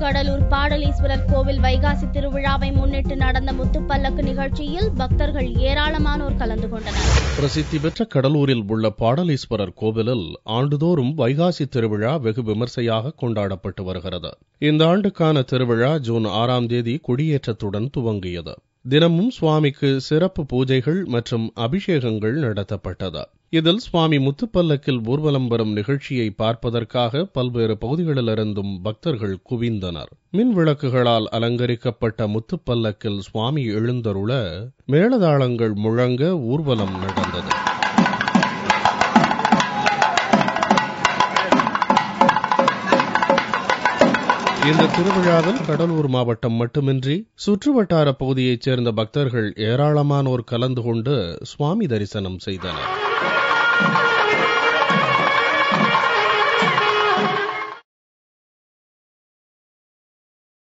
கடலூர் பாடலீஸ்வரர் கோவில் வைகாசி திருவிழாவை முன்னிட்டு நடந்த முத்துப்பல்லக்கு நிகழ்ச்சியில் பக்தர்கள் ஏராளமானோர் கலந்து கொண்டனர். பிரசித்தி பெற்ற கடலூரில் உள்ள பாடலீஸ்வரர் கோவிலில் ஆண்டுதோறும் வைகாசி திருவிழா வெகு விமர்சையாக கொண்டாடப்பட்டு வருகிறது. இந்த ஆண்டுக்கான திருவிழா ஜூன் 6ஆம் தேதி கொடியேற்றத்துடன் துவங்கியது. தினமும் சுவாமிக்கு சிறப்பு பூஜைகள் மற்றும் அபிஷேகங்கள் நடத்தப்பட்டது. இதில் சுவாமி முத்துப்பல்லக்கில் ஊர்வலம் வரும் நிகழ்ச்சியை பார்ப்பதற்காக பல்வேறு பகுதிகளிலிருந்தும் பக்தர்கள் குவிந்தனர். மின் விளக்குகளால் அலங்கரிக்கப்பட்ட முத்துப்பல்லக்கில் சுவாமி எழுந்தருள மேளதாளங்கள் முழங்க ஊர்வலம் நடந்தது. இந்த திருவிழாவில் கடலூர் மாவட்டம் மட்டுமின்றி சுற்றுவட்டார பகுதியைச் சேர்ந்த பக்தர்கள் ஏராளமானோர் கலந்து கொண்டு சுவாமி தரிசனம் செய்தனர்.